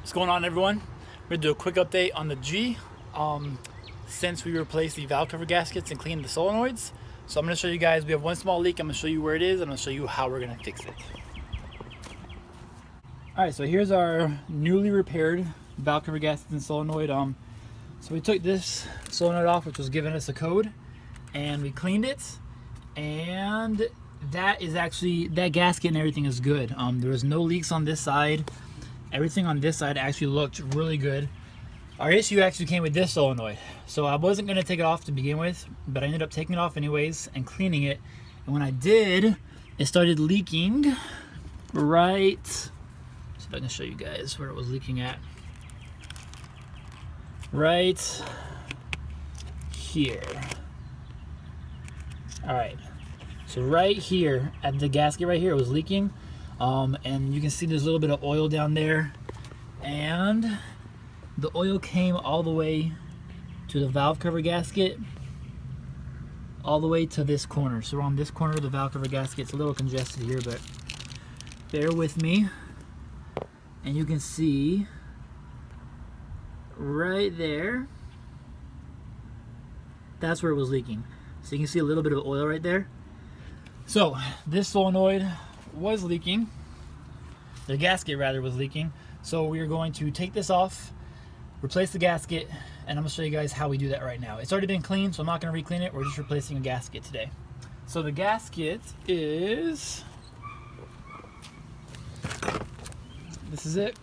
What's going on, everyone? We're gonna do a quick update on the G since we replaced the valve cover gaskets and cleaned the solenoids. So I'm gonna show you guys, we have one small leak. I'm gonna show you where it is. I'm gonna show you how we're gonna fix it. All right, so here's our newly repaired valve cover gaskets and solenoid. So we took this solenoid off, which was giving us a code, and we cleaned it, and that is actually, that gasket and everything is good. There was no leaks on this side. Everything on this side actually looked really good. Our issue actually came with this solenoid. So I wasn't gonna take it off to begin with, but I ended up taking it off anyways and cleaning it. And when I did, it started leaking right, see if I can show you guys where it was leaking at. Right here. All right, so right here at the gasket right here, it was leaking. And you can see there's a little bit of oil down there, and the oil came all the way to the valve cover gasket, all the way to this corner. So we're on this corner of the valve cover gasket. It's a little congested here, but bear with me. And you can see right there, that's where it was leaking. So you can see a little bit of oil right there. So this solenoid was leaking, the gasket rather was leaking, so we are going to take this off, replace the gasket, and I'm going to show you guys how we do that right now. It's already been cleaned, so I'm not going to re-clean it. We're just replacing a gasket today. So the gasket is, this is it,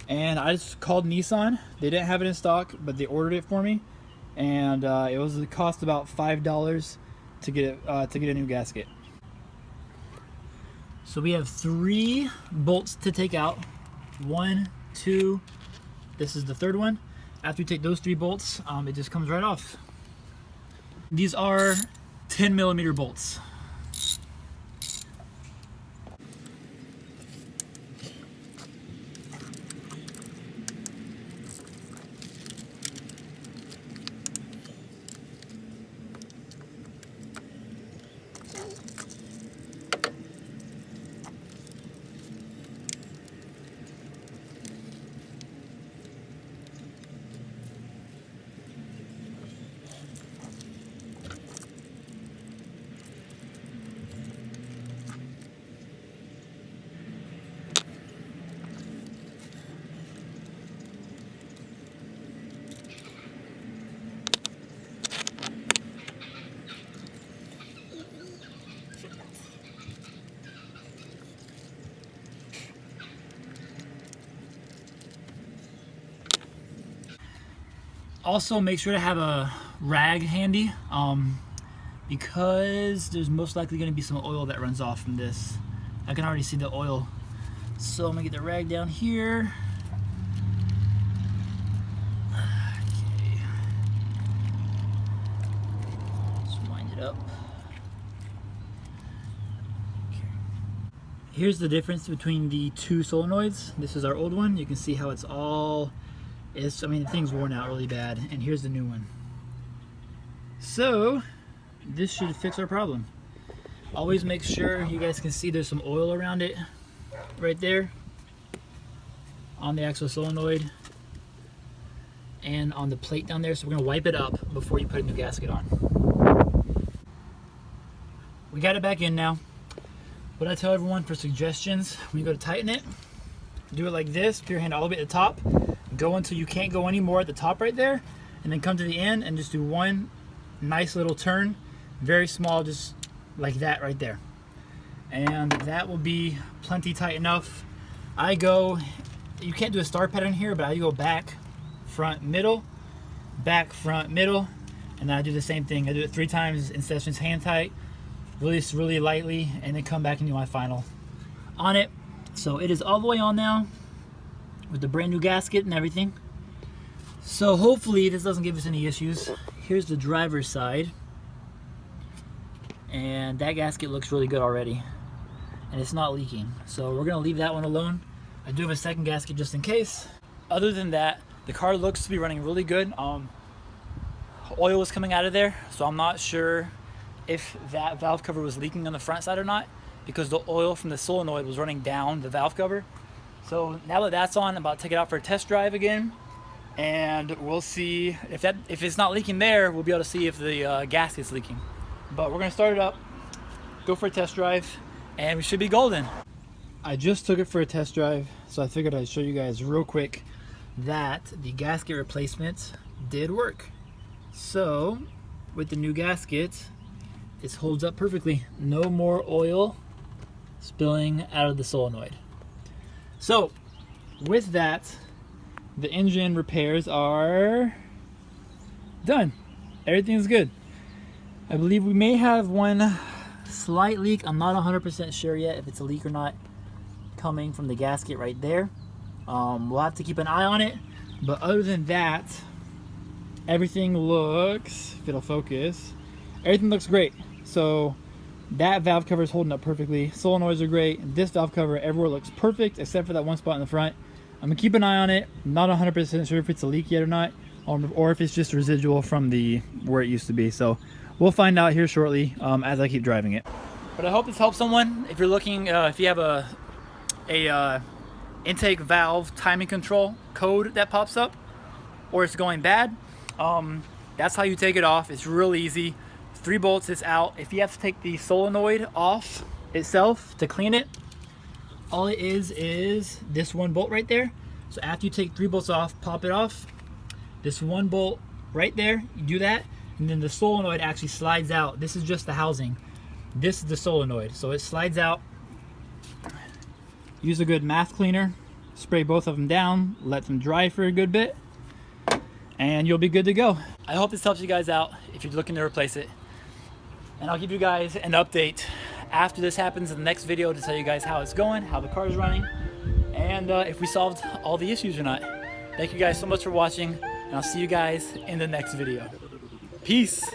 and I just called Nissan. They didn't have it in stock, but they ordered it for me, and it cost about $5 to get a new gasket. So we have 3 bolts to take out. 1, 2, this is the third one. After we take those 3 bolts, it just comes right off. These are 10mm bolts. Also, make sure to have a rag handy because there's most likely going to be some oil that runs off from this. I can already see the oil. So I'm going to get the rag down here. Okay. Let's wind it up. Okay. Here's the difference between the 2 solenoids. This is our old one. You can see how it's all, I mean, the thing's worn out really bad, and here's the new one. So this should fix our problem. Always make sure you guys can see there's some oil around it right there on the actual solenoid and on the plate down there. So we're gonna wipe it up before you put a new gasket on. We got it back in now. What I tell everyone for suggestions, when you go to tighten it, do it like this, put your hand all the way at the top, go until you can't go anymore at the top right there, and then come to the end and just do one nice little turn, very small, just like that right there, and that will be plenty tight enough. I go, you can't do a star pattern here, but I go back, front, middle, back, front, middle, and then I do the same thing. I do it 3 times in sessions, hand tight, release really lightly, and then come back and do my final on it. So it is all the way on now with the brand new gasket and everything. So hopefully this doesn't give us any issues. Here's the driver's side, and that gasket looks really good already, and it's not leaking. So we're gonna leave that one alone. I do have a second gasket just in case. Other than that, the car looks to be running really good. Oil was coming out of there, so I'm not sure if that valve cover was leaking on the front side or not, because the oil from the solenoid was running down the valve cover. So now that that's on, I'm about to take it out for a test drive again, and we'll see if it's not leaking there. We'll be able to see if the gasket's leaking. But we're gonna start it up, go for a test drive, and we should be golden. I just took it for a test drive, so I figured I'd show you guys real quick that the gasket replacement did work. So with the new gasket, it holds up perfectly. No more oil spilling out of the solenoid. So with that, the engine repairs are done. Everything's good. I believe we may have one slight leak. I'm not 100% sure yet if it's a leak or not, coming from the gasket right there. We'll have to keep an eye on it, but other than that, everything looks, if it'll focus, everything looks great. So that valve cover is holding up perfectly. Solenoids are great. This valve cover everywhere looks perfect except for that one spot in the front. I'm gonna keep an eye on it. I'm not 100% sure if it's a leak yet or not, or if it's just residual from the where it used to be. So we'll find out here shortly as I keep driving it. But I hope this helps someone. If you're looking, if you have a intake valve timing control code that pops up, or it's going bad, that's how you take it off. It's real easy. 3 bolts, it's out. If you have to take the solenoid off itself to clean it, all it is this 1 bolt right there. So after you take 3 bolts off, pop it off, this 1 bolt right there, you do that, and then the solenoid actually slides out. This is just the housing. This is the solenoid, so it slides out. Use a good math cleaner, spray both of them down, let them dry for a good bit, and you'll be good to go. I hope this helps you guys out if you're looking to replace it. And I'll give you guys an update after this happens in the next video to tell you guys how it's going, how the car is running, and if we solved all the issues or not. Thank you guys so much for watching, and I'll see you guys in the next video. Peace.